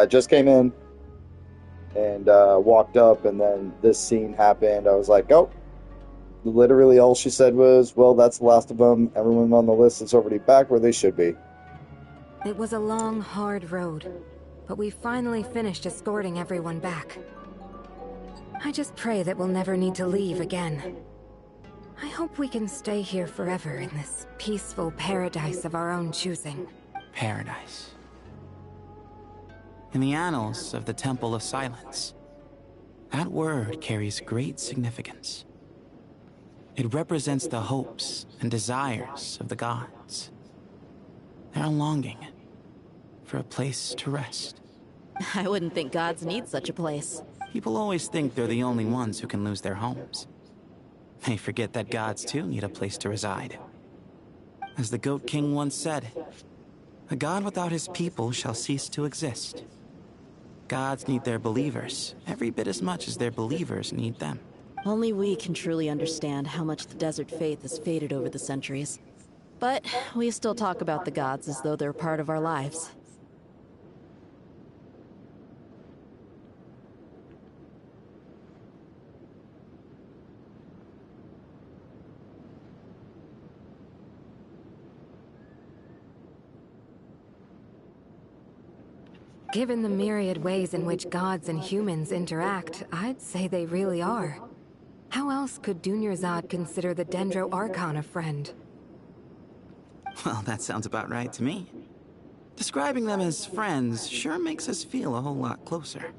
Just came in and walked up, and then this scene happened. I was like, oh, literally all she said was, well, that's the last of them. Everyone on the list is already back where they should be. It was a long, hard road, but we finally finished escorting everyone back. I just pray that we'll never need to leave again. I hope we can stay here forever in this peaceful paradise of our own choosing. Paradise. In the annals of the Temple of Silence, that word carries great significance. It represents the hopes and desires of the gods. Their longing for a place to rest. I wouldn't think gods need such a place. People always think they're the only ones who can lose their homes. They forget that gods too need a place to reside. As the Goat King once said, a god without his people shall cease to exist. Gods need their believers every bit as much as their believers need them. Only we can truly understand how much the desert faith has faded over the centuries. But we still talk about the gods as though they're part of our lives. Given the myriad ways in which gods and humans interact, I'd say they really are. How else could Dunyarzad consider the Dendro Archon a friend? Well, that sounds about right to me. Describing them as friends sure makes us feel a whole lot closer.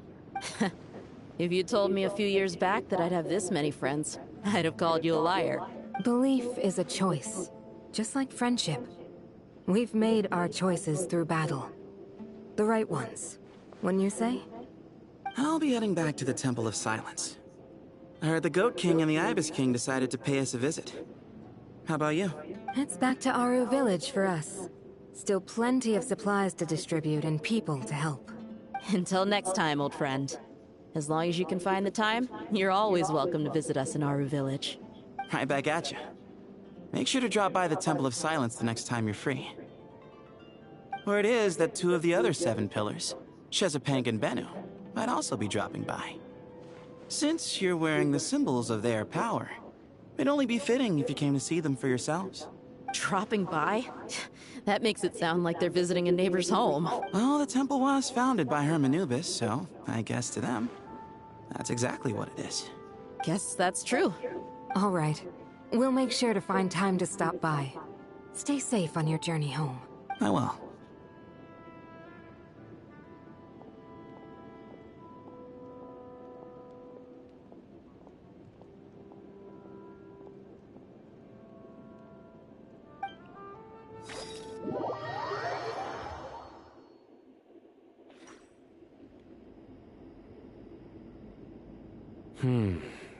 If you told me a few years back that I'd have this many friends, I'd have called you a liar. Belief is a choice, just like friendship. We've made our choices through battle. The right ones, wouldn't you say? I'll be heading back to the Temple of Silence. I heard the Goat King and the Ibis King decided to pay us a visit. How about you? It's back to Aru Village for us. Still plenty of supplies to distribute and people to help. Until next time, old friend. As long as you can find the time, you're always welcome to visit us in Aru Village. Right back at you. Make sure to drop by the Temple of Silence the next time you're free. Word is that two of the other 7 pillars, Chesapank and Bennu, might also be dropping by. Since you're wearing the symbols of their power, it'd only be fitting if you came to see them for yourselves. Dropping by? That makes it sound like they're visiting a neighbor's home. Well, the temple was founded by Hermanubis, so I guess to them, that's exactly what it is. Guess that's true. All right. We'll make sure to find time to stop by. Stay safe on your journey home. I will.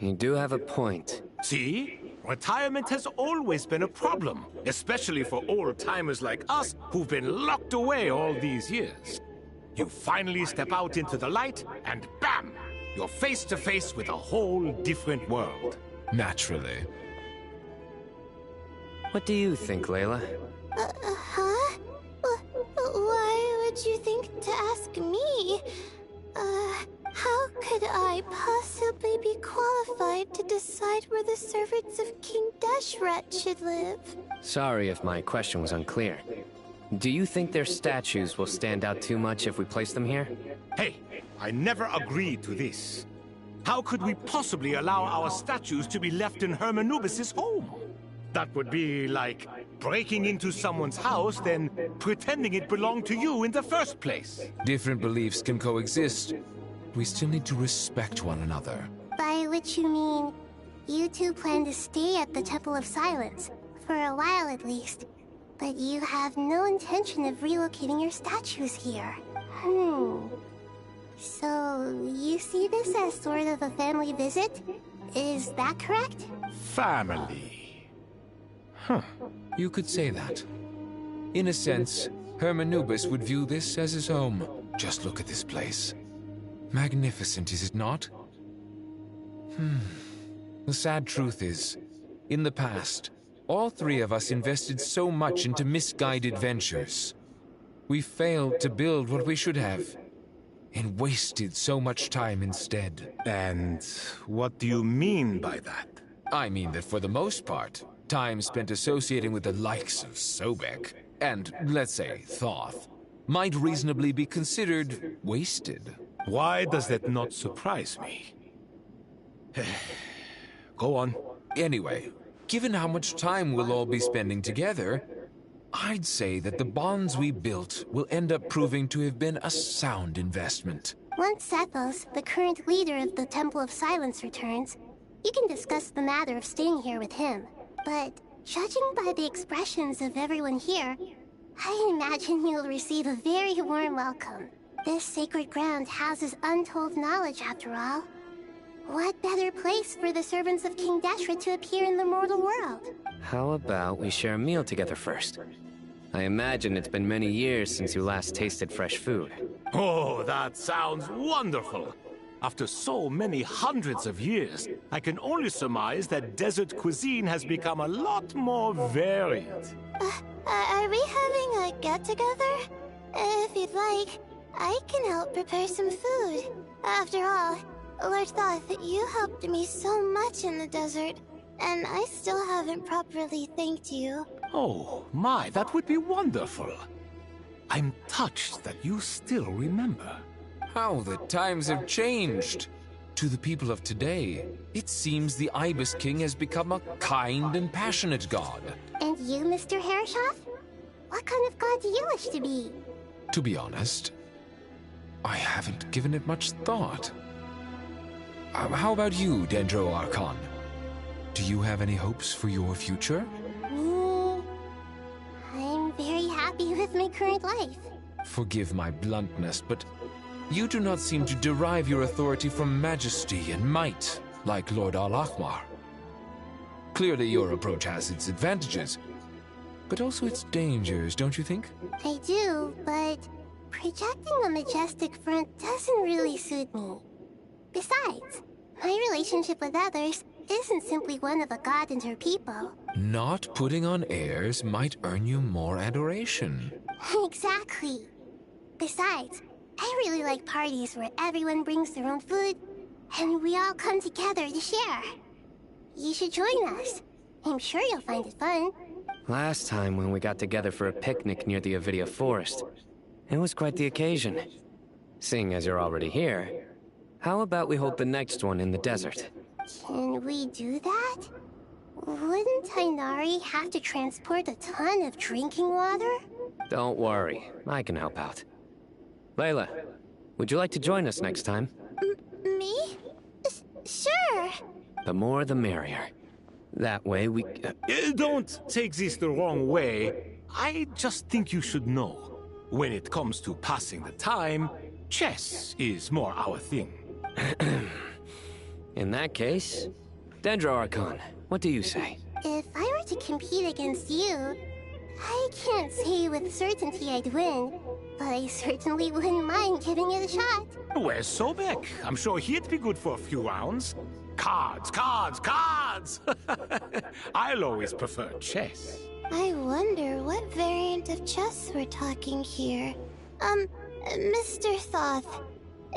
You do have a point. See? Retirement has always been a problem, especially for old-timers like us who've been locked away all these years. You finally step out into the light, and bam! You're face to face with a whole different world. Naturally. What do you think, Layla? Huh? Why would you think to ask me? How could I possibly be qualified to decide where the servants of King Deshret should live? Sorry if my question was unclear. Do you think their statues will stand out too much if we place them here? Hey, I never agreed to this. How could we possibly allow our statues to be left in Hermanubis' home? That would be like breaking into someone's house, then pretending it belonged to you in the first place. Different beliefs can coexist. We still need to respect one another. By which you mean, you two plan to stay at the Temple of Silence, for a while at least. But you have no intention of relocating your statues here. So, you see this as sort of a family visit? Is that correct? Family. Huh. You could say that. In a sense, Hermanubis would view this as his home. Just look at this place. Magnificent, is it not? The sad truth is, in the past, all 3 of us invested so much into misguided ventures. We failed to build what we should have. and wasted so much time instead. And what do you mean by that? I mean that for the most part, time spent associating with the likes of Sobek and, let's say, Thoth, might reasonably be considered wasted. Why does that not surprise me? Go on. Anyway, given how much time we'll all be spending together, I'd say that the bonds we built will end up proving to have been a sound investment. Once Sethos, the current leader of the Temple of Silence, returns, you can discuss the matter of staying here with him. But judging by the expressions of everyone here, I imagine you'll receive a very warm welcome. This sacred ground houses untold knowledge, after all. What better place for the servants of King Deshret to appear in the mortal world? How about we share a meal together first? I imagine it's been many years since you last tasted fresh food. Oh, that sounds wonderful! After so many hundreds of years, I can only surmise that desert cuisine has become a lot more varied. Are we having a get-together? If you'd like, I can help prepare some food. After all, Lord Thoth, you helped me so much in the desert, and I still haven't properly thanked you. Oh, my, that would be wonderful. I'm touched that you still remember. How the times have changed! To the people of today, it seems the Ibis King has become a kind and passionate god. And you, Mr. Herreshoff? What kind of god do you wish to be? To be honest, I haven't given it much thought. How about you, Dendro Archon? Do you have any hopes for your future? Me? I'm very happy with my current life. Forgive my bluntness, but you do not seem to derive your authority from majesty and might, like Lord Al-Ahmar. Clearly your approach has its advantages, but also its dangers, don't you think? I do, but projecting a majestic front doesn't really suit me. Besides, my relationship with others isn't simply one of a god and her people. Not putting on airs might earn you more adoration. Exactly. Besides, I really like parties where everyone brings their own food, and we all come together to share. You should join us. I'm sure you'll find it fun. Last time when we got together for a picnic near the Avidia Forest, it was quite the occasion. Seeing as you're already here, how about we hold the next one in the desert? Can we do that? Wouldn't Tainari have to transport a ton of drinking water? Don't worry, I can help out. Layla, would you like to join us next time? Me? Sure. The more the merrier. That way we... Don't take this the wrong way. I just think you should know. When it comes to passing the time, chess is more our thing. In that case, Dendro Archon, what do you say? If I were to compete against you, I can't say with certainty I'd win, but I certainly wouldn't mind giving it a shot. Where's Sobek? I'm sure he'd be good for a few rounds. Cards, cards, cards! I'll always prefer chess. I wonder what variant of chess we're talking here. Mr. Thoth,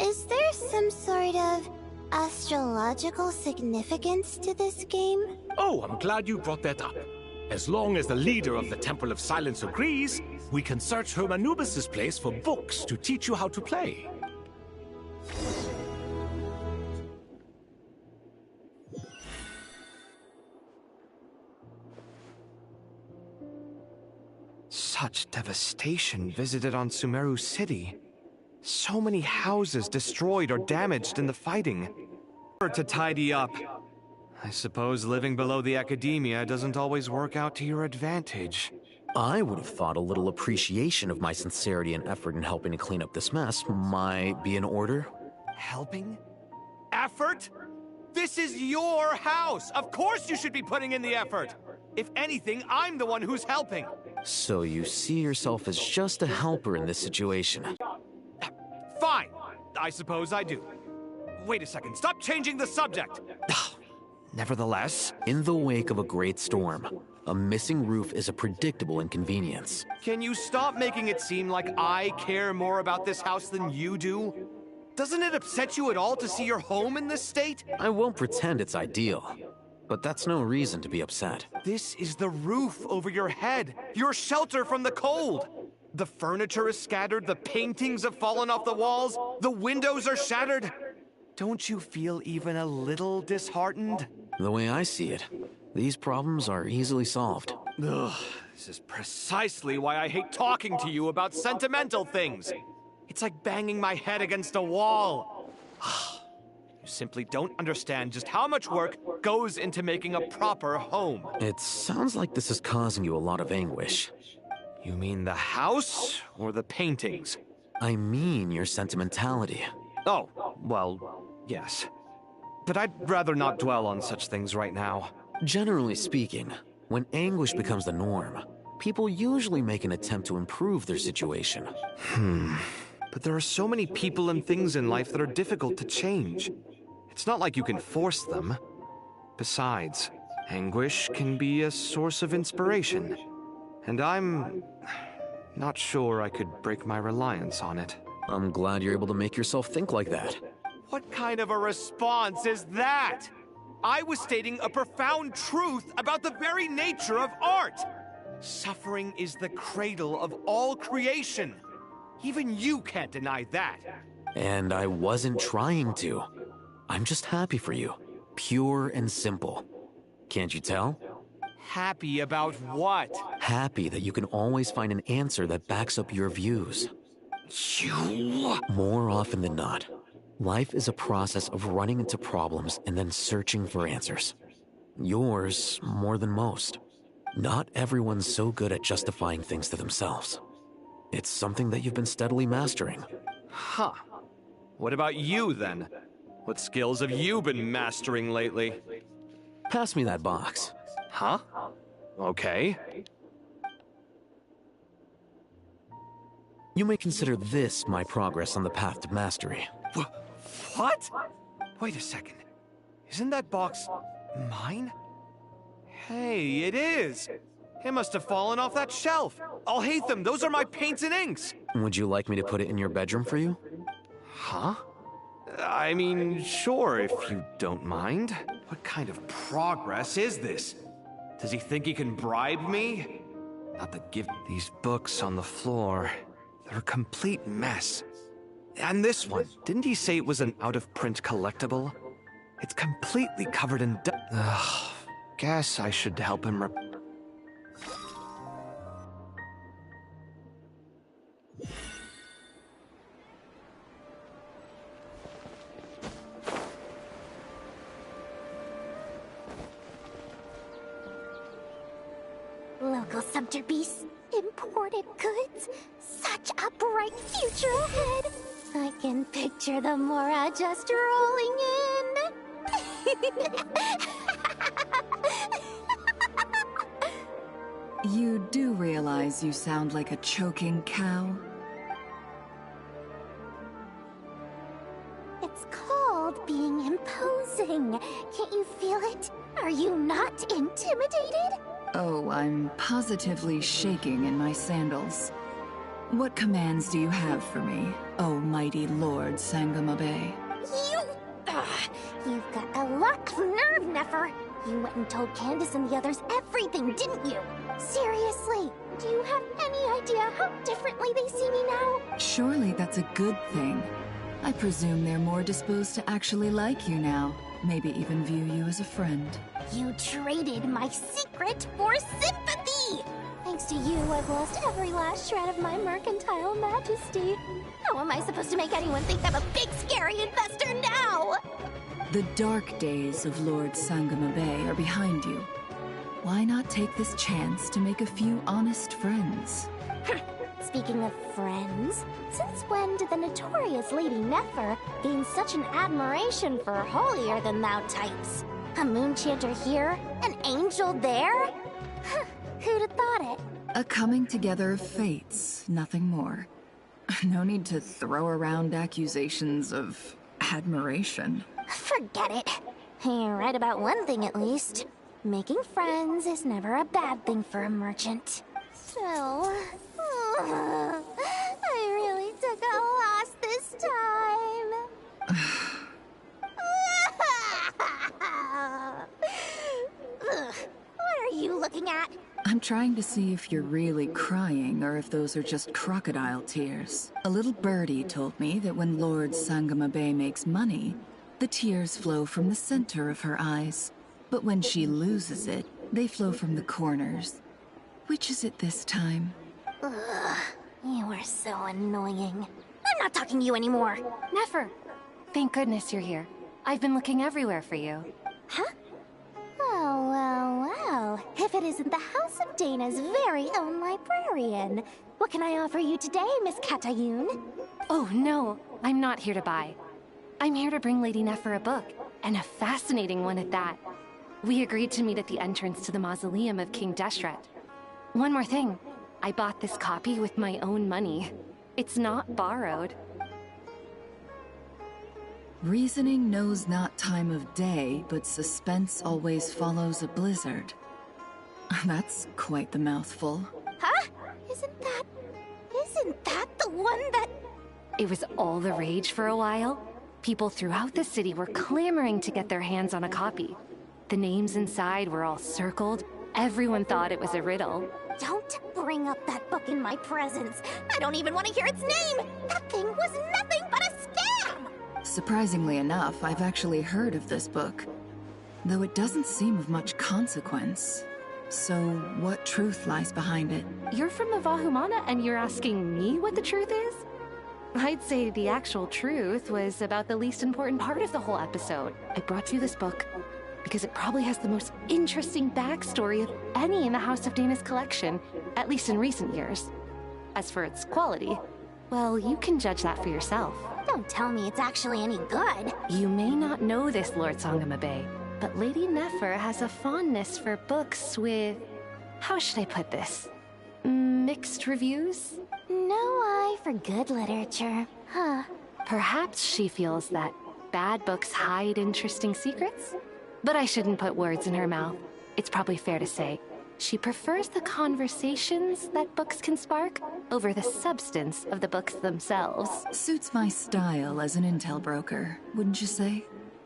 is there some sort of astrological significance to this game? Oh, I'm glad you brought that up. As long as the leader of the Temple of Silence agrees, we can search Hermanubis' place for books to teach you how to play. Such devastation visited on Sumeru City. So many houses destroyed or damaged in the fighting. To tidy up. I suppose living below the academia doesn't always work out to your advantage. I would have thought a little appreciation of my sincerity and effort in helping to clean up this mess might be in order. Helping? Effort? This is your house! Of course you should be putting in the effort! If anything, I'm the one who's helping! So you see yourself as just a helper in this situation. Fine! I suppose I do. Wait a second, stop changing the subject! Nevertheless, in the wake of a great storm, a missing roof is a predictable inconvenience. Can you stop making it seem like I care more about this house than you do? Doesn't it upset you at all to see your home in this state? I won't pretend it's ideal, but that's no reason to be upset. This is the roof over your head, your shelter from the cold. The furniture is scattered, the paintings have fallen off the walls, the windows are shattered. Don't you feel even a little disheartened? The way I see it, these problems are easily solved. Ugh, this is precisely why I hate talking to you about sentimental things. It's like banging my head against a wall. You simply don't understand just how much work goes into making a proper home. It sounds like this is causing you a lot of anguish. You mean the house or the paintings? I mean your sentimentality. Oh, well, yes. But I'd rather not dwell on such things right now. Generally speaking, when anguish becomes the norm, people usually make an attempt to improve their situation. But there are so many people and things in life that are difficult to change. It's not like you can force them. Besides, anguish can be a source of inspiration. And I'm not sure I could break my reliance on it. I'm glad you're able to make yourself think like that. What kind of a response is that? I was stating a profound truth about the very nature of art. Suffering is the cradle of all creation. Even you can't deny that. And I wasn't trying to. I'm just happy for you. Pure and simple. Can't you tell? Happy about what? Happy that you can always find an answer that backs up your views. You... More often than not, life is a process of running into problems and then searching for answers. Yours more than most. Not everyone's so good at justifying things to themselves. It's something that you've been steadily mastering. Huh. What about you, then? What skills have you been mastering lately? Pass me that box. Huh? Okay. You may consider this my progress on the path to mastery. What? Wait a second. Isn't that box mine? Hey, it is! It must have fallen off that shelf. I'll hate them. Those are my paints and inks. Would you like me to put it in your bedroom for you? Huh? I mean, sure, if you don't mind. What kind of progress is this? Does he think he can bribe me? Not that give these books on the floor. They're a complete mess. And this one, didn't he say it was an out-of-print collectible? It's completely covered in Ugh, guess I should help him Local subter beasts, imported goods, such a bright future ahead. I can picture the Mora just rolling in. You do realize you sound like a choking cow? It's called being imposing. Can't you feel it? Are you not intimidated? Oh, I'm positively shaking in my sandals. What commands do you have for me, oh mighty Lord Sangamabe? You've got a lot of nerve, Nefer. You went and told Candace and the others everything, didn't you? Seriously, do you have any idea how differently they see me now? Surely that's a good thing. I presume they're more disposed to actually like you now. Maybe even view you as a friend. You traded my secret for sympathy! Thanks to you, I've lost every last shred of my mercantile majesty. How am I supposed to make anyone think I'm a big, scary investor now? The dark days of Lord Sangamabe are behind you. Why not take this chance to make a few honest friends? Speaking of friends, since when did the notorious Lady Nefer gain such an admiration for holier-than-thou types? A moon chanter here? An angel there? Who'd have thought it? A coming together of fates, nothing more. No need to throw around accusations of admiration. Forget it. You're right about one thing at least. Making friends is never a bad thing for a merchant. So... I really took a loss this time. trying to see if you're really crying or if those are just crocodile tears. A little birdie told me that when Lord Sangamabe makes money, the tears flow from the center of her eyes. But when she loses it, they flow from the corners. Which is it this time? Ugh, you are so annoying. I'm not talking to you anymore. Nefer! Thank goodness you're here. I've been looking everywhere for you. Huh? Oh, well. If it isn't the House of Dana's very own librarian. What can I offer you today, Miss Katayun? Oh, no. I'm not here to buy. I'm here to bring Lady Nefer a book, and a fascinating one at that. We agreed to meet at the entrance to the mausoleum of King Deshret. One more thing. I bought this copy with my own money. It's not borrowed. Reasoning knows not time of day, but suspense always follows a blizzard. That's quite the mouthful. Huh? Isn't that the one that... It was all the rage for a while. People throughout the city were clamoring to get their hands on a copy. The names inside were all circled. Everyone thought it was a riddle. Don't bring up that book in my presence. I don't even want to hear its name. That thing was nothing but a scam. Surprisingly enough, I've actually heard of this book, though it doesn't seem of much consequence. So, what truth lies behind it? You're from the Vahumana and you're asking me what the truth is? I'd say the actual truth was about the least important part of the whole episode. I brought you this book because it probably has the most interesting backstory of any in the House of Dana's collection, at least in recent years. As for its quality, well, you can judge that for yourself. Don't tell me it's actually any good. You may not know this, Lord Sangamabe, but Lady Nefer has a fondness for books with... how should I put this? Mixed reviews? No eye for good literature. Huh. Perhaps she feels that bad books hide interesting secrets? But I shouldn't put words in her mouth. It's probably fair to say she prefers the conversations that books can spark over the substance of the books themselves. Suits my style as an intel broker, wouldn't you say?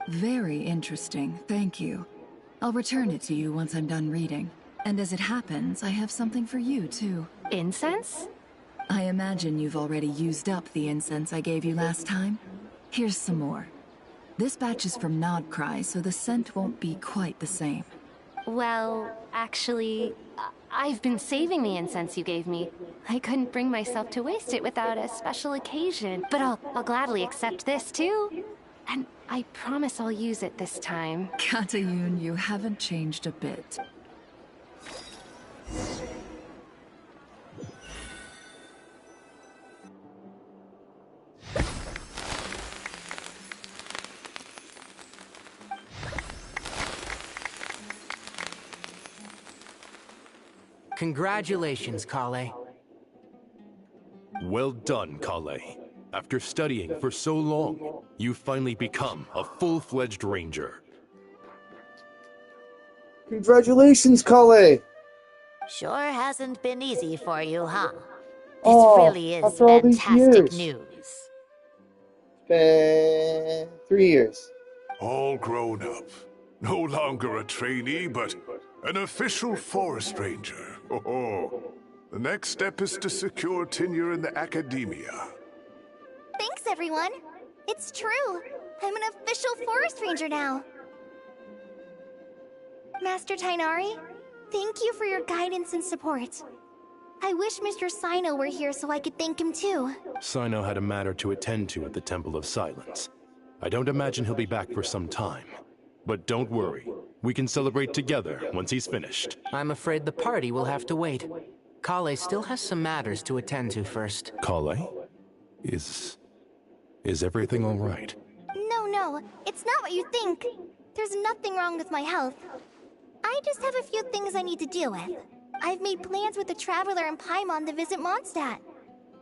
Very interesting, thank you. I'll return it to you once I'm done reading. And as it happens, I have something for you, too. Incense? I imagine you've already used up the incense I gave you last time. Here's some more. This batch is from Nodcry, so the scent won't be quite the same. Well, actually, I've been saving the incense you gave me. I couldn't bring myself to waste it without a special occasion, but I'll gladly accept this, too. And I promise I'll use it this time. Katayun, you haven't changed a bit. Congratulations, Kale. Well done, Kale. After studying for so long, you've finally become a full-fledged ranger. Congratulations, Kale! Sure hasn't been easy for you, huh? This Oh, really is after all these fantastic years. news. Been 3 years. All grown up. No longer a trainee, but an official forest ranger. Oh, the next step is to secure tenure in the academia. Thanks, everyone. It's true. I'm an official forest ranger now. Master Tainari, thank you for your guidance and support. I wish Mr. Sino were here so I could thank him too. Sino had a matter to attend to at the Temple of Silence. I don't imagine he'll be back for some time. But don't worry, we can celebrate together once he's finished. I'm afraid the party will have to wait. Kale still has some matters to attend to first. Kale? Is everything all right? No, it's not what you think. There's nothing wrong with my health. I just have a few things I need to deal with. I've made plans with the Traveler and Paimon to visit Mondstadt.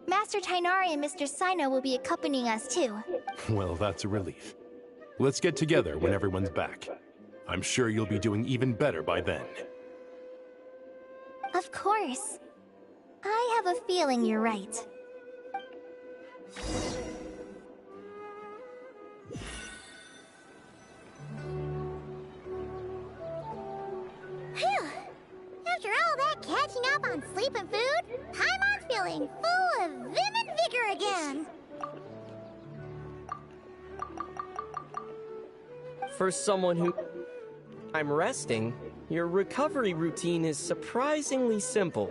Master Tainari and Mr. Sino will be accompanying us too. Well, that's a relief. Let's get together when everyone's back. I'm sure you'll be doing even better by then. Of course. I have a feeling you're right. Phew! After all that catching on sleep and food, Paimon's feeling full of vim and vigor again. For someone who... I'm resting, your recovery routine is surprisingly simple.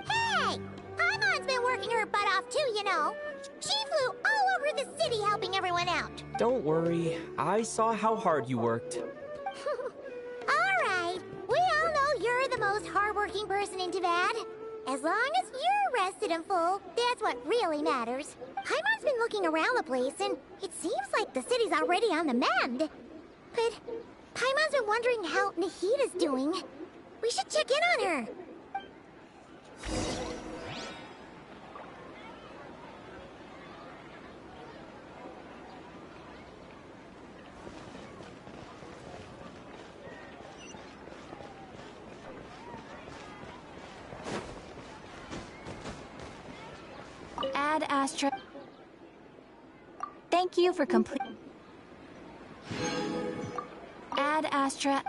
Hey! Paimon's been working her butt off too, you know. She flew all over the city helping everyone out. Don't worry, I saw how hard you worked. Alright, we all know you're the most hardworking person in Tavad. As long as you're rested and full, that's what really matters. Paimon's been looking around the place, and it seems like the city's already on the mend. But Paimon's been wondering how Nahita's doing. We should check in on her. Ad Astra. Thank you for complete. Ad Astra.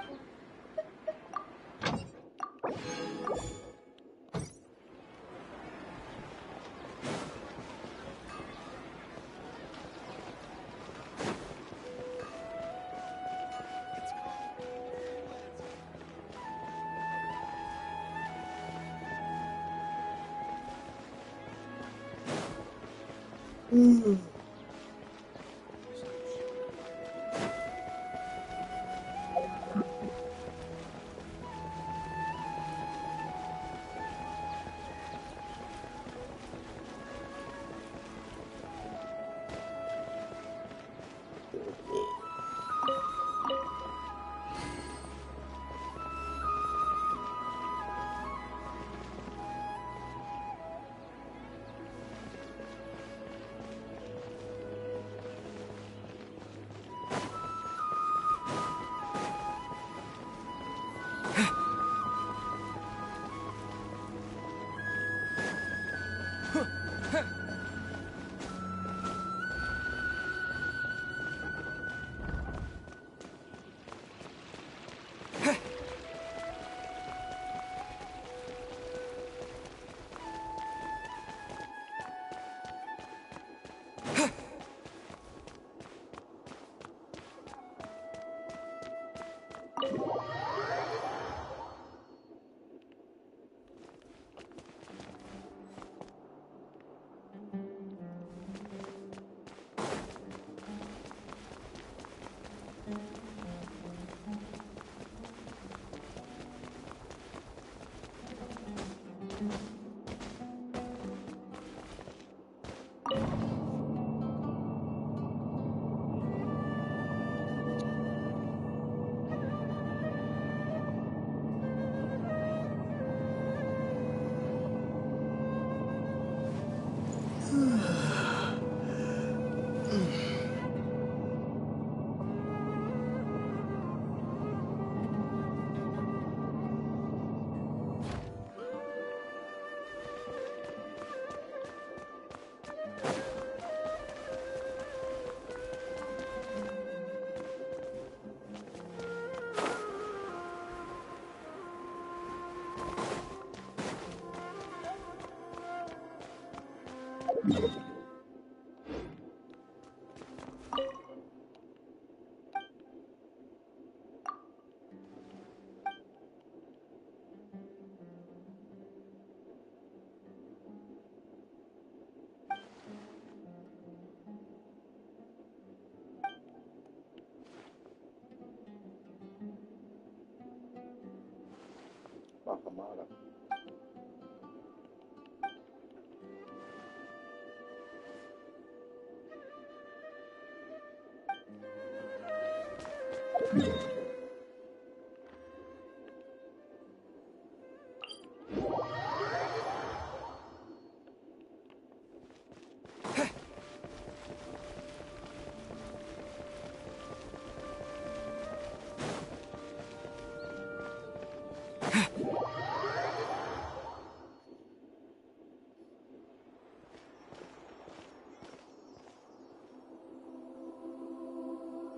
Bahamara.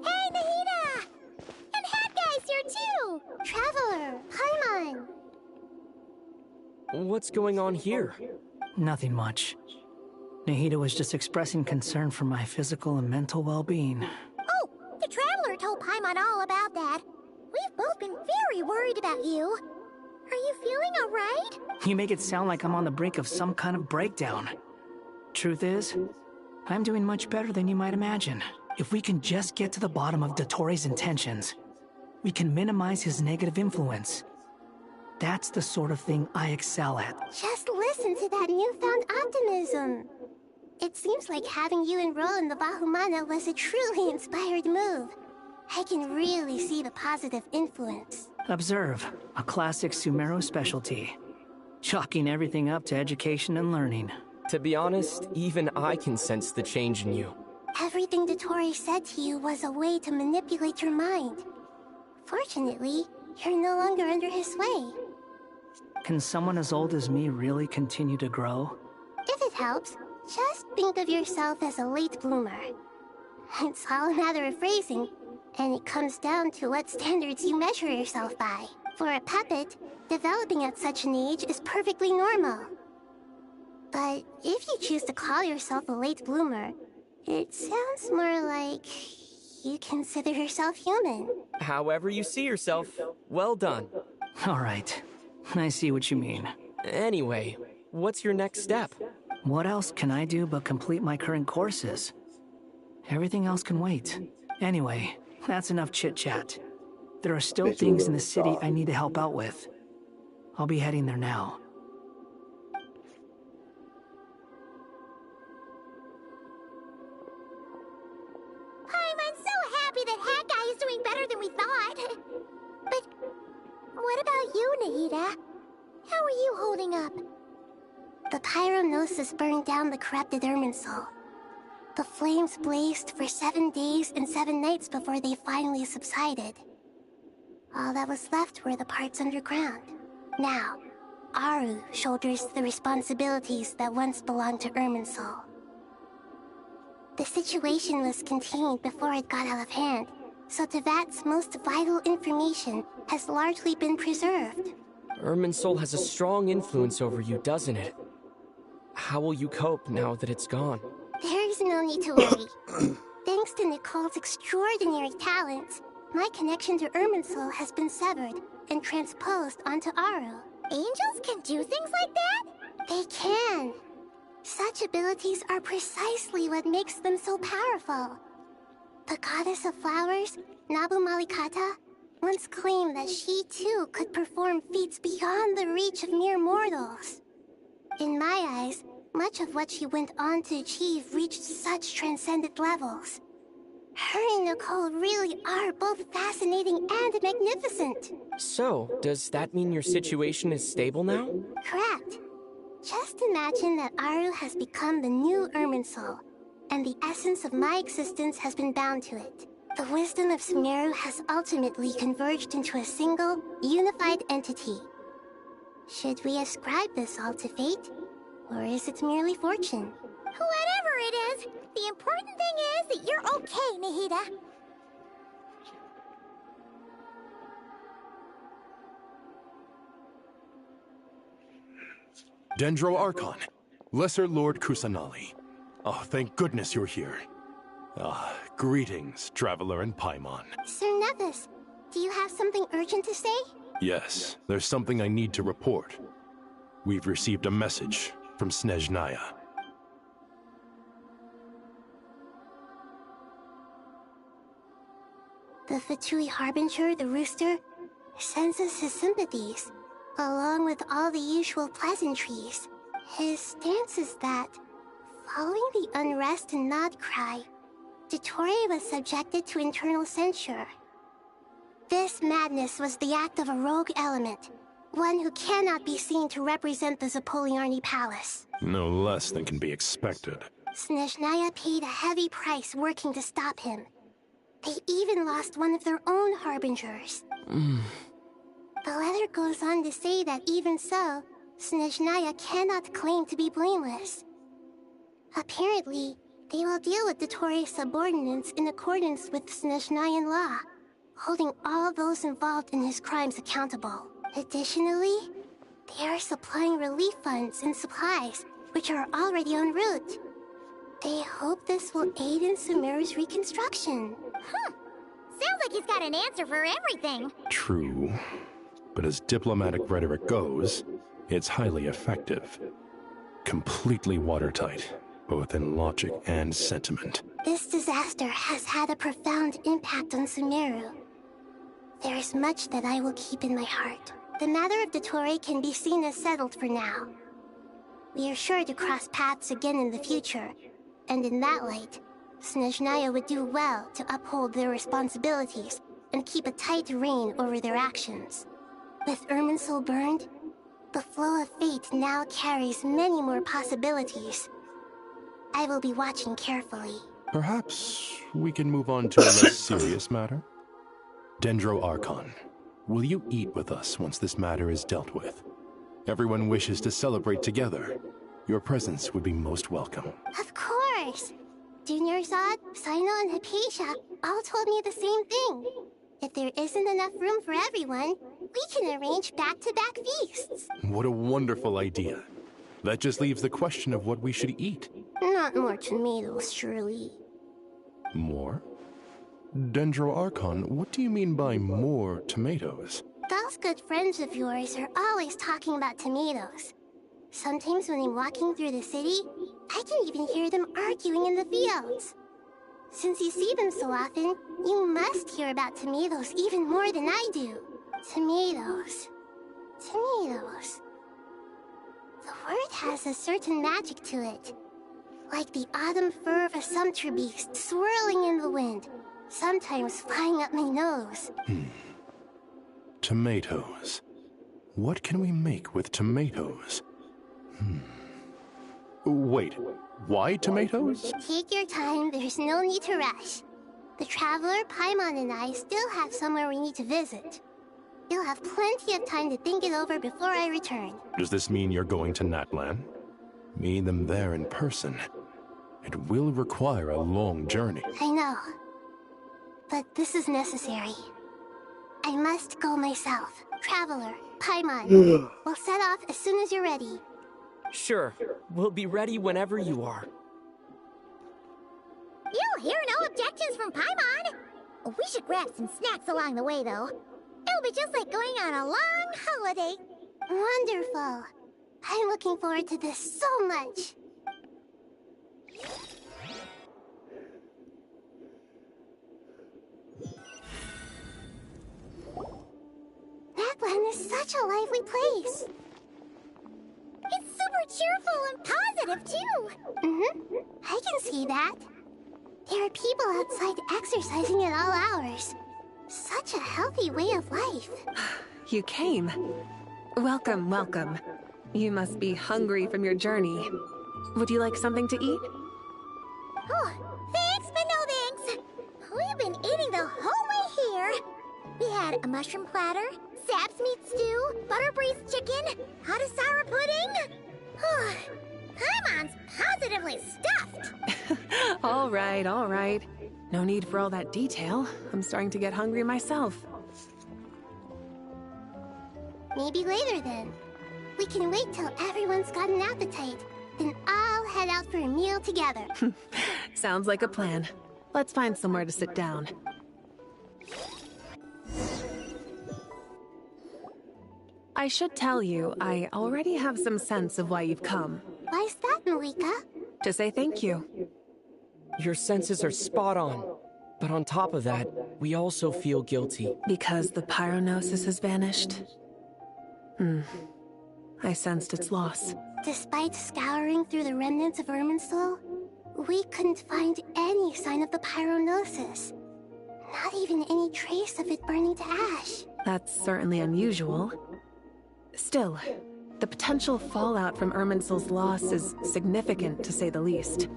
Hey, Nahida! And Hat Guy's here too! Traveler, Paimon! What's going on here? Nothing much. Nahida was just expressing concern for my physical and mental well-being. Oh, the Traveler told Paimon all about that. We've both been very worried about you. Are you feeling alright? You make it sound like I'm on the brink of some kind of breakdown. Truth is, I'm doing much better than you might imagine. If we can just get to the bottom of Dottoro's intentions, we can minimize his negative influence. That's the sort of thing I excel at. Just listen to that newfound optimism. It seems like having you enroll in the Bahumana was a truly inspired move. I can really see the positive influence. Observe, a classic Sumeru specialty. Chalking everything up to education and learning. To be honest, even I can sense the change in you. Everything Dottori said to you was a way to manipulate your mind. Fortunately, you're no longer under his sway. Can someone as old as me really continue to grow? If it helps, just think of yourself as a late bloomer. It's all a matter of phrasing, and it comes down to what standards you measure yourself by. For a puppet, developing at such an age is perfectly normal. But if you choose to call yourself a late bloomer, it sounds more like you consider yourself human. However you see yourself, well done. All right. I see what you mean. Anyway, what's your next step? What else can I do but complete my current courses? Everything else can wait. Anyway, that's enough chit-chat. There are still things in the city I need to help out with. I'll be heading there now. I'm so happy that Hat Guy is doing better than we thought. But what about you, Nahida? How are you holding up? The pyronosis burned down the corrupted Irminsul. The flames blazed for 7 days and 7 nights before they finally subsided. All that was left were the parts underground. Now, Aru shoulders the responsibilities that once belonged to Irminsul. The situation was contained before it got out of hand, so Tevat's most vital information has largely been preserved. Irminsul has a strong influence over you, doesn't it? How will you cope now that it's gone? There's no need to worry. Thanks to Nicole's extraordinary talents, my connection to Irminsul has been severed and transposed onto Aru. Angels can do things like that? They can. Such abilities are precisely what makes them so powerful. The goddess of flowers, Nabu Malikata, once claimed that she too could perform feats beyond the reach of mere mortals. In my eyes, much of what she went on to achieve reached such transcendent levels. Her and Nicole really are both fascinating and magnificent. So, does that mean your situation is stable now? Correct. Just imagine that Aru has become the new Irminsul, and the essence of my existence has been bound to it. The wisdom of Sumeru has ultimately converged into a single, unified entity. Should we ascribe this all to fate? Or is it merely fortune? Whatever it is, the important thing is that you're okay, Nahida. Dendro Archon. Lesser Lord Kusanali. Oh, thank goodness you're here. Greetings, Traveler and Paimon. Sir Nevis, do you have something urgent to say? Yes, there's something I need to report. We've received a message from Snezhnaya. The Fatui Harbinger, the Rooster, sends us his sympathies, along with all the usual pleasantries. His stance is that, following the unrest and Nod Cry, Dottore was subjected to internal censure. This madness was the act of a rogue element, one who cannot be seen to represent the Zapoliarni Palace. No less than can be expected. Snezhnaya paid a heavy price working to stop him. They even lost one of their own Harbingers. The letter goes on to say that even so, Snezhnaya cannot claim to be blameless. Apparently, they will deal with Dottore's subordinates in accordance with Snezhnayan law, holding all those involved in his crimes accountable. Additionally, they are supplying relief funds and supplies, which are already en route. They hope this will aid in Sumeru's reconstruction. Sounds like he's got an answer for everything. True. But as diplomatic rhetoric goes, it's highly effective. Completely watertight, both in logic and sentiment. This disaster has had a profound impact on Sumeru. There is much that I will keep in my heart. The matter of Dottore can be seen as settled for now. We are sure to cross paths again in the future, and in that light, Snezhnaya would do well to uphold their responsibilities and keep a tight rein over their actions. With Irminsul burned, the flow of fate now carries many more possibilities. I will be watching carefully. Perhaps we can move on to a less serious matter? Dendro Archon, will you eat with us once this matter is dealt with? Everyone wishes to celebrate together. Your presence would be most welcome. Of course! Junior Zod, Sino, and Hypatia all told me the same thing. If there isn't enough room for everyone, we can arrange back-to-back feasts. What a wonderful idea. That just leaves the question of what we should eat. Not more tomatoes, surely. More? Dendro Archon, what do you mean by more tomatoes? Those good friends of yours are always talking about tomatoes. Sometimes when I'm walking through the city, I can even hear them arguing in the fields. Since you see them so often, you must hear about tomatoes even more than I do. Tomatoes. Tomatoes. The word has a certain magic to it. Like the autumn fur of a sumpter beast swirling in the wind, sometimes flying up my nose. Tomatoes. What can we make with tomatoes? Wait, why tomatoes? Take your time, there's no need to rush. The Traveler, Paimon, and I still have somewhere we need to visit. You'll have plenty of time to think it over before I return. Does this mean you're going to Natlan? Meet them there in person. It will require a long journey. I know. But this is necessary. I must go myself. Traveler, Paimon, we'll set off as soon as you're ready. Sure. We'll be ready whenever you are. You'll hear no objections from Paimon. We should grab some snacks along the way, though. It'll be just like going on a long holiday. Wonderful. I'm looking forward to this so much. Natlan is such a lively place. It's super cheerful and positive, too. I can see that. There are people outside exercising at all hours. Such a healthy way of life. You came. Welcome, welcome. You must be hungry from your journey. Would you like something to eat? Oh, thanks, but no thanks. We've been eating the whole way here. We had a mushroom platter, Sap's meat stew, butter braised chicken, Hadasara pudding. Paimon's positively stuffed. All right, all right. No need for all that detail. I'm starting to get hungry myself. Maybe later then. We can wait till everyone's got an appetite. Then I'll head out for a meal together. Sounds like a plan. Let's find somewhere to sit down. I should tell you, I already have some sense of why you've come. Why's that, Malika? To say thank you. Your senses are spot on. But on top of that, we also feel guilty. Because the pyronosis has vanished? I sensed its loss. Despite scouring through the remnants of Irminsul, we couldn't find any sign of the pyronosis. Not even any trace of it burning to ash. That's certainly unusual. Still, the potential fallout from Irminsul's loss is significant, to say the least.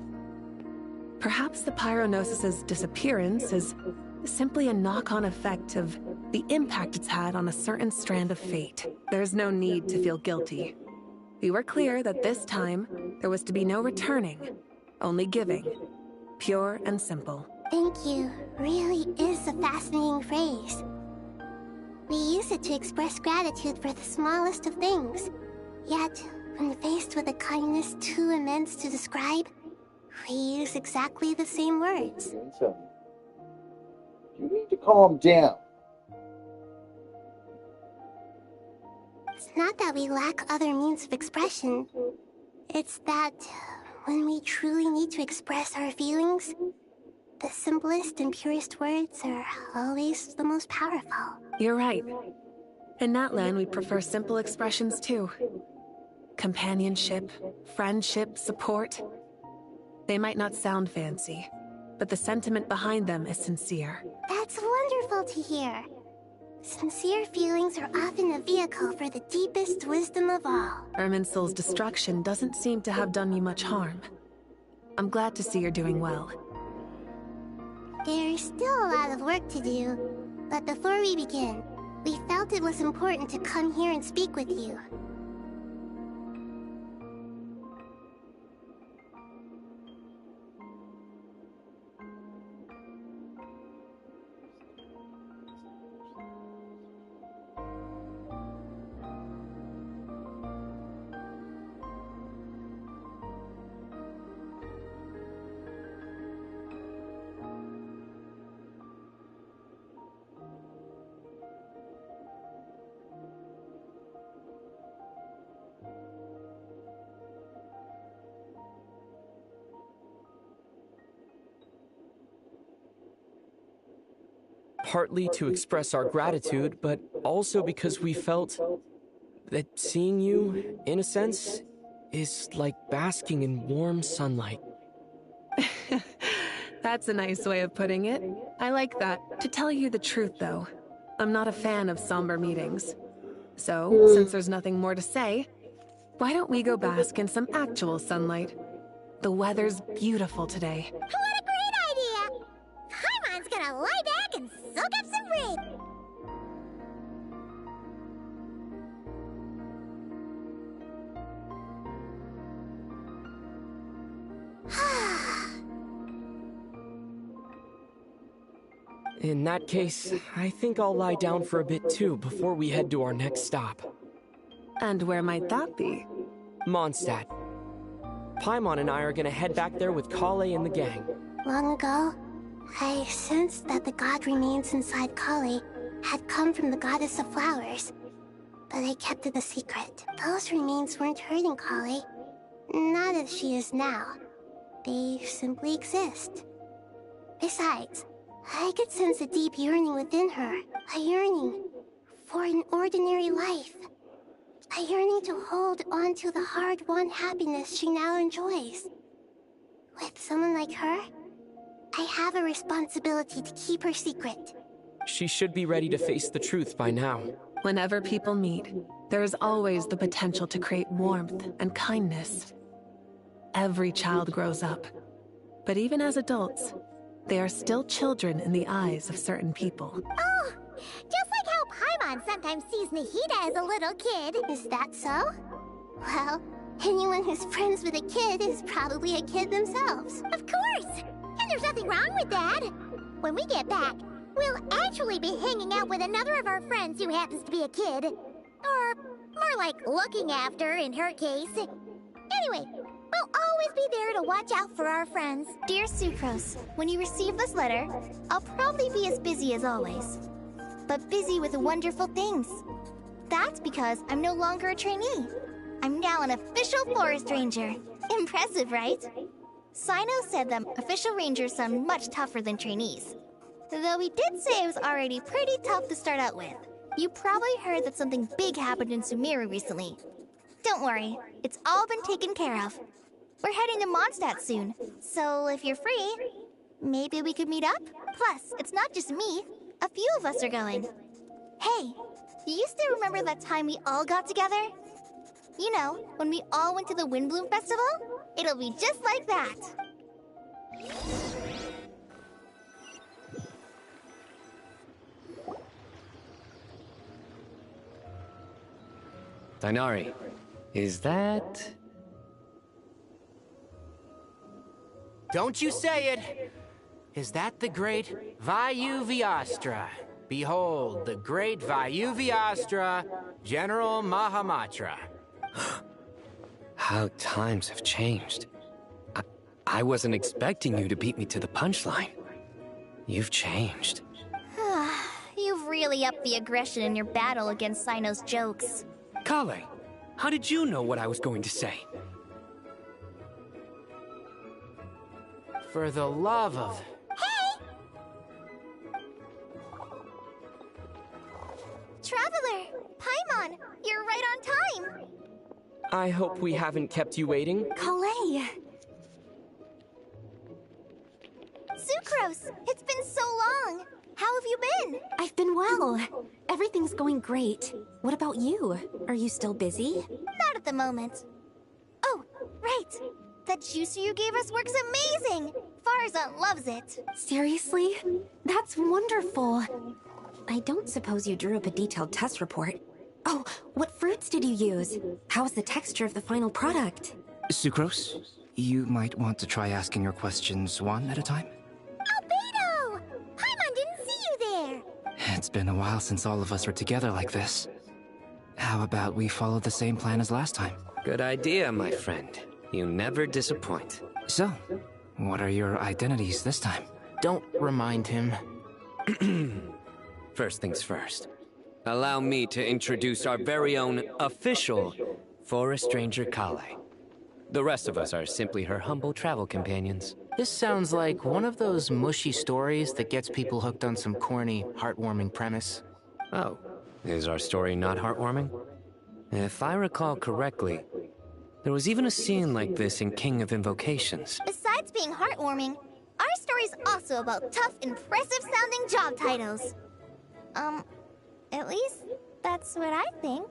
Perhaps the pyronosis's disappearance is simply a knock-on effect of the impact it's had on a certain strand of fate. There's no need to feel guilty. We were clear that this time, there was to be no returning, only giving. Pure and simple. Thank you really is a fascinating phrase. We use it to express gratitude for the smallest of things. Yet, when faced with a kindness too immense to describe, we use exactly the same words. You need to calm down. It's not that we lack other means of expression. It's that when we truly need to express our feelings, the simplest and purest words are always the most powerful. You're right. In Natlan, we prefer simple expressions too. Companionship, friendship, support. They might not sound fancy, but the sentiment behind them is sincere. That's wonderful to hear. Sincere feelings are often a vehicle for the deepest wisdom of all. Irminsul's destruction doesn't seem to have done you much harm. I'm glad to see you're doing well. There's still a lot of work to do, but before we begin, we felt it was important to come here and speak with you. Partly to express our gratitude, but also because we felt that seeing you, in a sense, is like basking in warm sunlight. That's a nice way of putting it. I like that. To tell you the truth, though, I'm not a fan of somber meetings. So, since there's nothing more to say, why don't we go bask in some actual sunlight? The weather's beautiful today. What a great idea! Paimon's gonna lie back and soak up some rain. In that case, I think I'll lie down for a bit too before we head to our next stop. And where might that be? Mondstadt. Paimon and I are gonna head back there with Kale and the gang. Long ago, I sensed that the god remains inside Kali had come from the goddess of flowers, but I kept it a secret. Those remains weren't hurting Kali, not as she is now. They simply exist. Besides, I could sense a deep yearning within her, a yearning for an ordinary life. A yearning to hold on to the hard-won happiness she now enjoys. With someone like her, I have a responsibility to keep her secret. She should be ready to face the truth by now. Whenever people meet, there is always the potential to create warmth and kindness. Every child grows up, but even as adults, they are still children in the eyes of certain people. Oh, just like how Paimon sometimes sees Nahida as a little kid. Is that so? Well, anyone who's friends with a kid is probably a kid themselves. Of course! And there's nothing wrong with that. When we get back, we'll actually be hanging out with another of our friends who happens to be a kid. Or more like looking after, in her case. Anyway, We'll always be there to watch out for our friends. Dear Sucrose, when you receive this letter, I'll probably be as busy as always. But busy with wonderful things. That's because I'm no longer a trainee. I'm now an official forest ranger. Impressive, right? Sino said that official rangers sound much tougher than trainees. Though he did say it was already pretty tough to start out with. You probably heard that something big happened in Sumeru recently. Don't worry, it's all been taken care of. We're heading to Mondstadt soon, so if you're free, maybe we could meet up? Plus, it's not just me. A few of us are going. Hey, you still remember that time we all got together? You know, when we all went to the Windbloom Festival? It'll be just like that. Dainari, is that... Don't you say it! Is that the great Vayu-Vyastra? Behold, the great Vayu-Vyastra, General Mahamatra. How times have changed. I wasn't expecting you to beat me to the punchline. You've changed. You've really upped the aggression in your battle against Sino's jokes. Kale, how did you know what I was going to say? For the love of... Traveler! Paimon! You're right on time! I hope we haven't kept you waiting. Kalei! Sucrose! It's been so long! How have you been? I've been well. Everything's going great. What about you? Are you still busy? Not at the moment. Oh, right! That juicer you gave us works amazing! Farzan loves it! Seriously? That's wonderful. I don't suppose you drew up a detailed test report. Oh, what fruits did you use? How's the texture of the final product? Sucrose, you might want to try asking your questions one at a time. Albedo! Paimon didn't see you there! It's been a while since all of us were together like this. How about we follow the same plan as last time? Good idea, my friend. You never disappoint. So, what are your identities this time? Don't remind him. First things first. Allow me to introduce our very own official Forest Ranger Kale. The rest of us are simply her humble travel companions. This sounds like one of those mushy stories that gets people hooked on some corny, heartwarming premise. Oh, is our story not heartwarming? If I recall correctly, there was even a scene like this in King of Invocations. Besides being heartwarming, our story's also about tough, impressive-sounding job titles. At least that's what I think.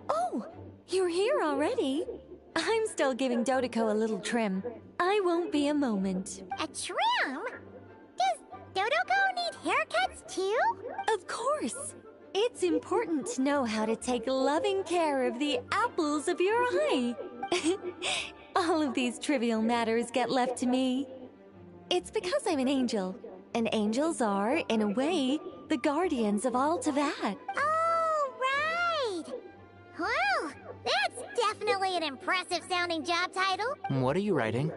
Oh, you're here already? I'm still giving Dodeko a little trim. I won't be a moment. A trim? Does Dodeko need haircuts too? Of course. It's important to know how to take loving care of the apples of your eye. All of these trivial matters get left to me. It's because I'm an angel, and angels are, in a way, the guardians of all Teyvat. Oh, right! Well, that's definitely an impressive-sounding job title. What are you writing?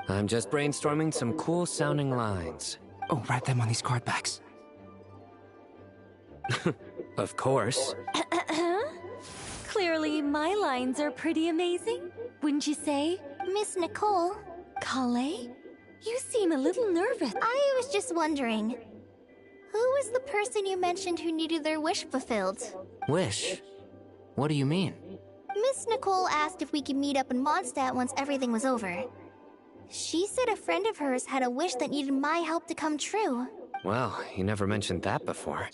I'm just brainstorming some cool-sounding lines. Oh, write them on these card backs. Of course. Clearly, my lines are pretty amazing, wouldn't you say? Miss Nicole? Kale? You seem a little nervous. I was just wondering, who was the person you mentioned who needed their wish fulfilled? Wish? What do you mean? Miss Nicole asked if we could meet up in Mondstadt once everything was over. She said a friend of hers had a wish that needed my help to come true. Well, you never mentioned that before.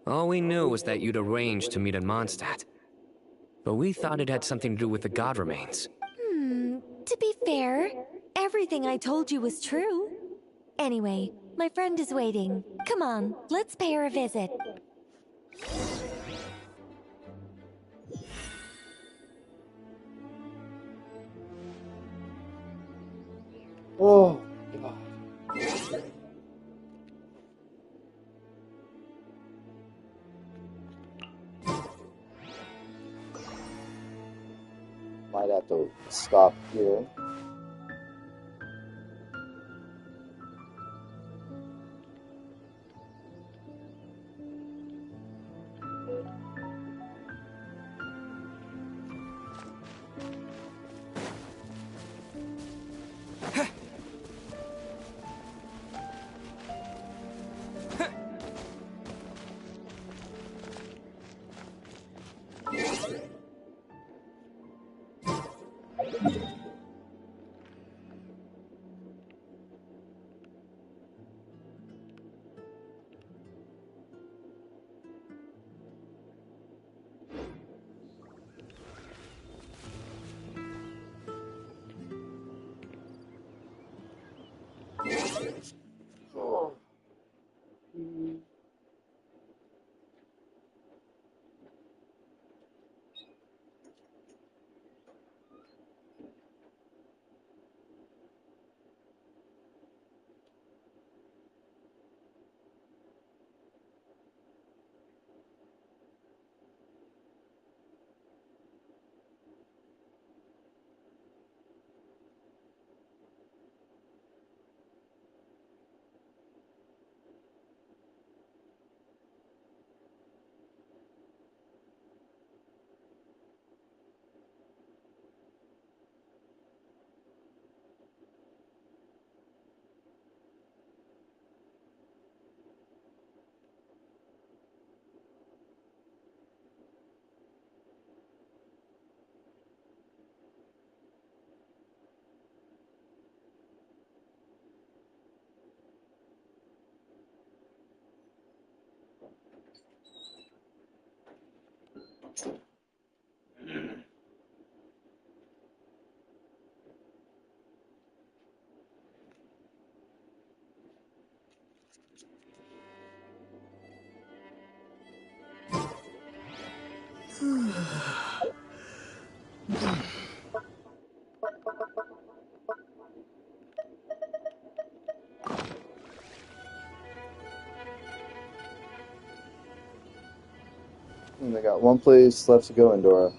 All we knew was that you'd arranged to meet in Mondstadt. But we thought it had something to do with the god remains. To be fair, everything I told you was true. Anyway, my friend is waiting. Come on, let's pay her a visit. Oh, God. Might have to stop here. And they got one place left to go in, Dora.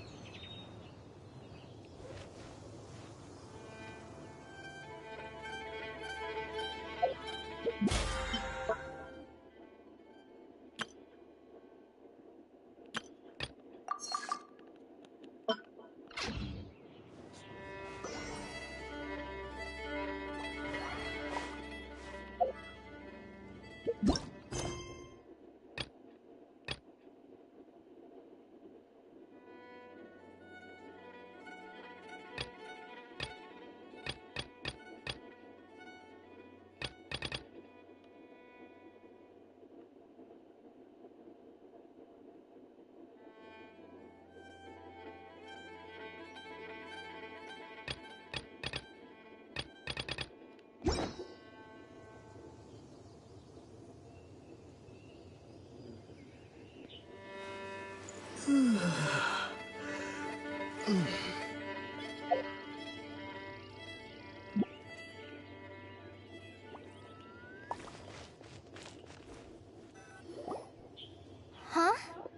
Huh?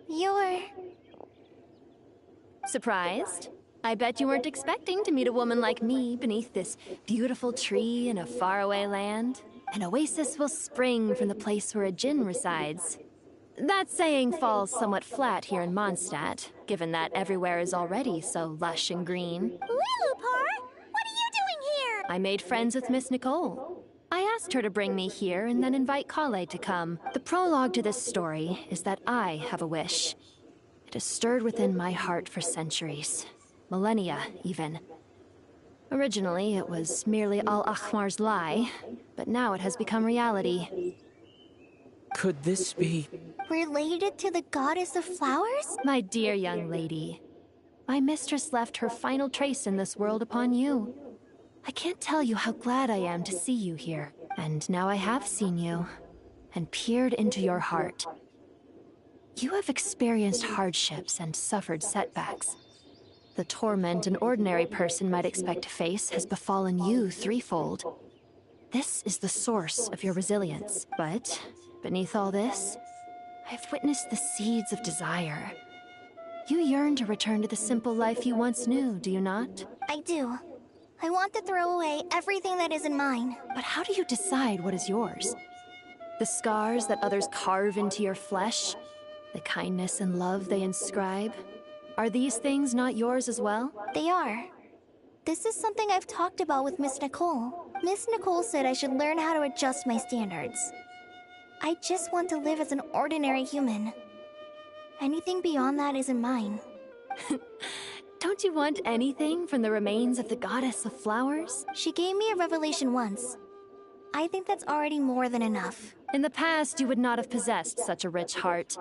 You're... Surprised? I bet you weren't expecting to meet a woman like me beneath this beautiful tree in a faraway land. An oasis will spring from the place where a djinn resides. That saying falls somewhat flat here in Mondstadt, given that everywhere is already so lush and green. Lilupar, what are you doing here? I made friends with Miss Nicole. I asked her to bring me here and then invite Kale to come. The prologue to this story is that I have a wish. It has stirred within my heart for centuries. Millennia, even. Originally, it was merely Al-Ahmar's lie, but now it has become reality. Could this be... related to the goddess of flowers? My dear young lady, my mistress left her final trace in this world upon you. I can't tell you how glad I am to see you here. And now I have seen you, and peered into your heart. You have experienced hardships and suffered setbacks. The torment an ordinary person might expect to face has befallen you threefold. This is the source of your resilience. But beneath all this, I've witnessed the seeds of desire. You yearn to return to the simple life you once knew, do you not? I do. I want to throw away everything that isn't mine. But how do you decide what is yours? The scars that others carve into your flesh? The kindness and love they inscribe? Are these things not yours as well? They are. This is something I've talked about with Miss Nicole. Miss Nicole said I should learn how to adjust my standards. I just want to live as an ordinary human. Anything beyond that isn't mine. Don't you want anything from the remains of the goddess of flowers? She gave me a revelation once. I think that's already more than enough. In the past, you would not have possessed such a rich heart.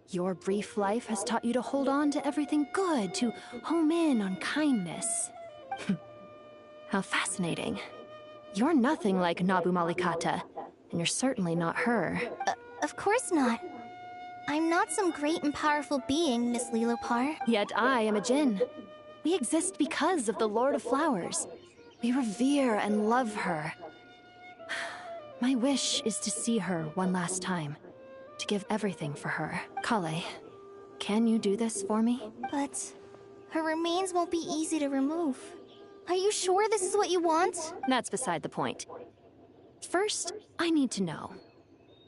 Your brief life has taught you to hold on to everything good, to home in on kindness. How fascinating. You're nothing like Nabu Malikata, and you're certainly not her. Of course not. I'm not some great and powerful being, Miss Lilopar. Yet I am a Jinn. We exist because of the Lord of Flowers. We revere and love her. My wish is to see her one last time. To give everything for her. Kale, can you do this for me? But her remains won't be easy to remove. Are you sure this is what you want? That's beside the point. First, I need to know.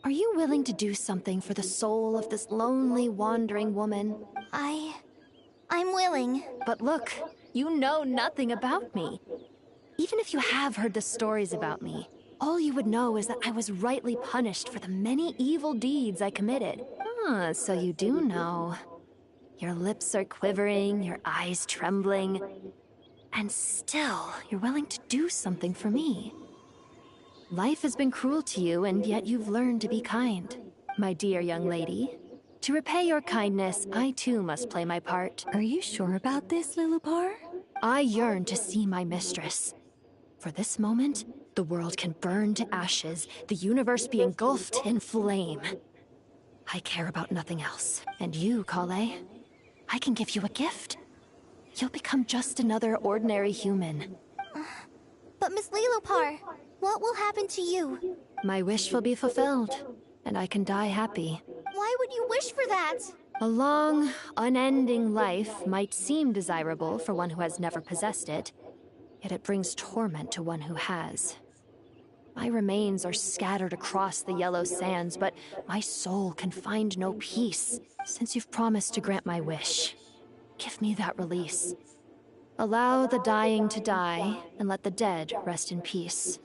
Are you willing to do something for the soul of this lonely, wandering woman? I'm willing. But look, you know nothing about me. Even if you have heard the stories about me, all you would know is that I was rightly punished for the many evil deeds I committed. Ah, so you do know. Your lips are quivering, your eyes trembling, and still you're willing to do something for me. Life has been cruel to you, and yet you've learned to be kind. My dear young lady, to repay your kindness, I too must play my part. Are you sure about this, Lilopar? I yearn to see my mistress. For this moment, the world can burn to ashes, the universe be engulfed in flame. I care about nothing else. And you, Kale, I can give you a gift. You'll become just another ordinary human. But Miss Lilopar, what will happen to you? My wish will be fulfilled, and I can die happy. Why would you wish for that? A long, unending life might seem desirable for one who has never possessed it, yet it brings torment to one who has. My remains are scattered across the yellow sands, but my soul can find no peace. Since you've promised to grant my wish, give me that release. Allow the dying to die, and let the dead rest in peace.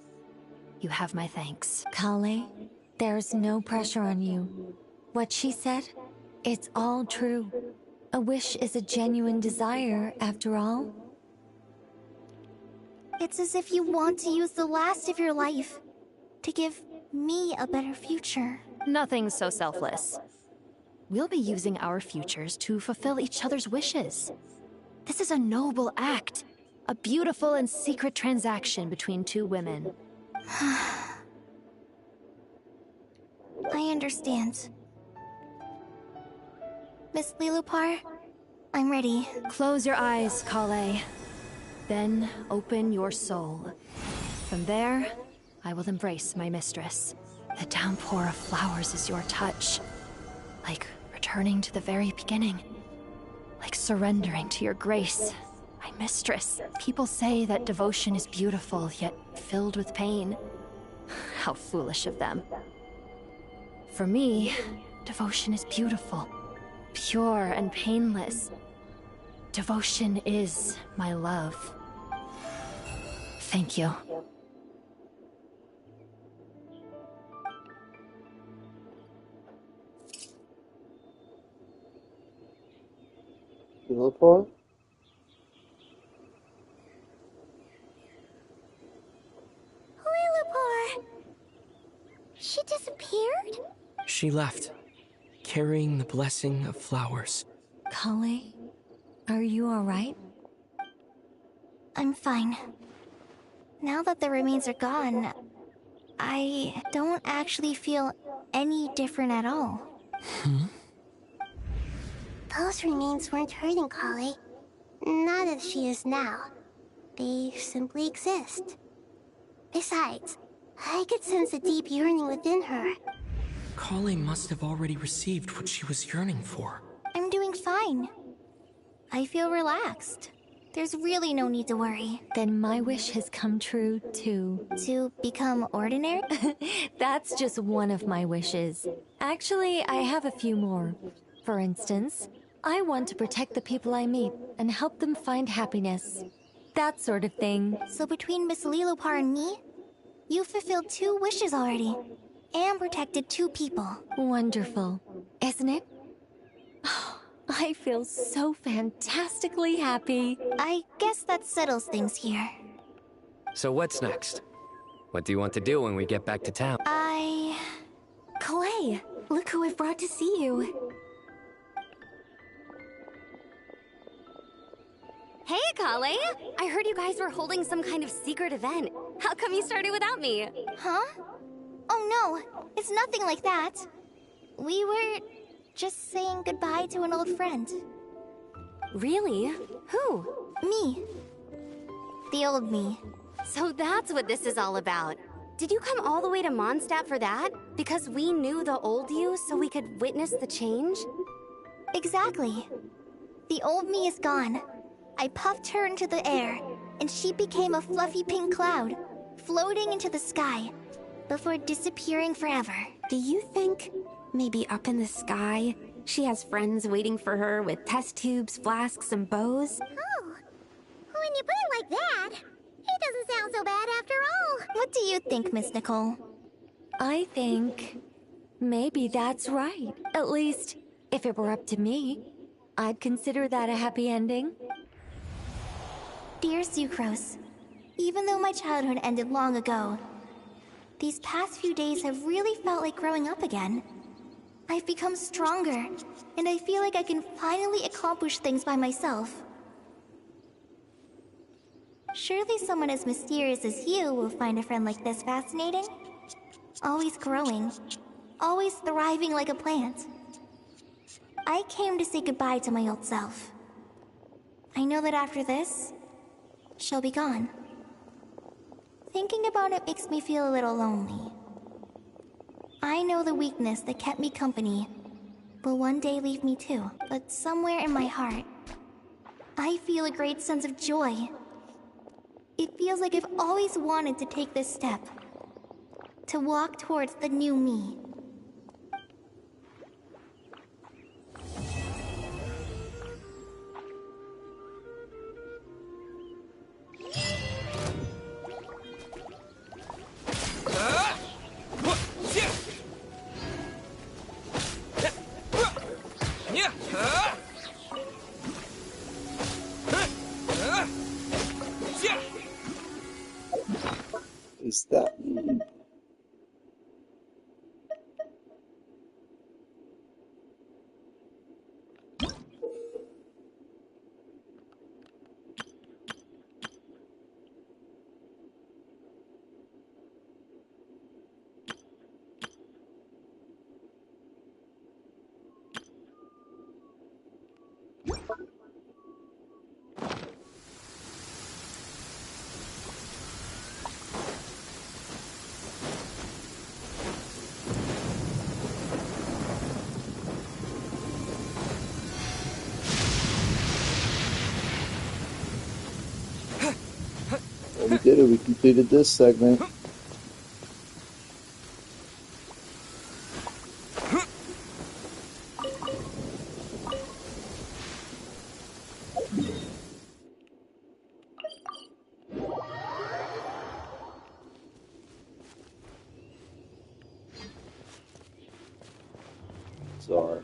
You have my thanks. Kale, there's no pressure on you. What she said, it's all true. A wish is a genuine desire, after all. It's as if you want to use the last of your life to give me a better future. Nothing so selfless. We'll be using our futures to fulfill each other's wishes. This is a noble act, a beautiful and secret transaction between two women. I understand. Miss Lilopar, I'm ready. Close your eyes, Kale. Then open your soul. From there, I will embrace my mistress. The downpour of flowers is your touch. Like returning to the very beginning. Like surrendering to your grace. My mistress. People say that devotion is beautiful, yet filled with pain. How foolish of them. For me, devotion is beautiful. Pure and painless. Devotion is my love. Thank you. Lilopar? Lilopar! She disappeared? She left, carrying the blessing of flowers. Kale, are you alright? I'm fine. Now that the remains are gone, I don't actually feel any different at all. Those remains weren't hurting Kale. Not as she is now. They simply exist. Besides, I could sense a deep yearning within her. Kale must have already received what she was yearning for. I'm doing fine. I feel relaxed. There's really no need to worry. Then my wish has come true, too. To become ordinary? That's just one of my wishes. Actually, I have a few more. For instance, I want to protect the people I meet and help them find happiness. That sort of thing. So between Miss Lilopar and me, you fulfilled 2 wishes already. And protected 2 people. Wonderful, isn't it? I feel so fantastically happy. I guess that settles things here. So what's next? What do you want to do when we get back to town? Clay, look who I've brought to see you. Hey, Kale! I heard you guys were holding some kind of secret event. How come you started without me? Huh? Oh no, it's nothing like that. We were just saying goodbye to an old friend. Really? Who? Me. The old me. So that's what this is all about. Did you come all the way to Mondstadt for that? Because we knew the old you so we could witness the change? Exactly. The old me is gone. I puffed her into the air, and she became a fluffy pink cloud, floating into the sky, before disappearing forever. Do you think maybe up in the sky, she has friends waiting for her with test tubes, flasks, and bows? Oh, when you put it like that, it doesn't sound so bad after all. What do you think, Miss Nicole? I think maybe that's right. At least, if it were up to me, I'd consider that a happy ending. Dear Sucrose, even though my childhood ended long ago, these past few days have really felt like growing up again. I've become stronger, and I feel like I can finally accomplish things by myself. Surely someone as mysterious as you will find a friend like this fascinating? Always growing, always thriving like a plant. I came to say goodbye to my old self. I know that after this, she'll be gone. Thinking about it makes me feel a little lonely. I know the weakness that kept me company will one day leave me too, but somewhere in my heart, I feel a great sense of joy. It feels like I've always wanted to take this step, to walk towards the new me. Is that... Well, we did it. We completed this segment. Sorry.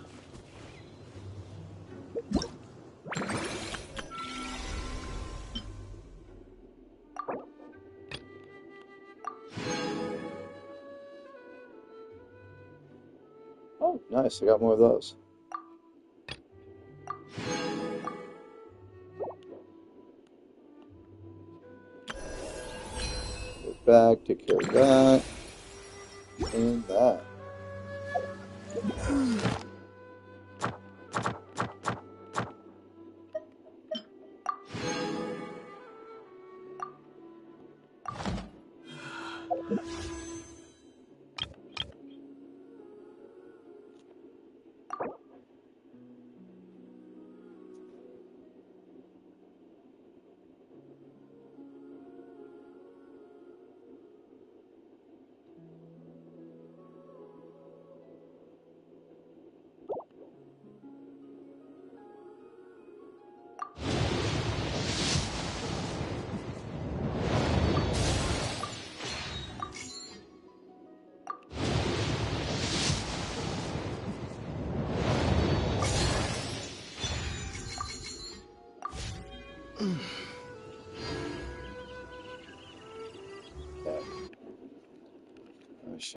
Oh, nice. I got more of those. Go back, take care of that. And that.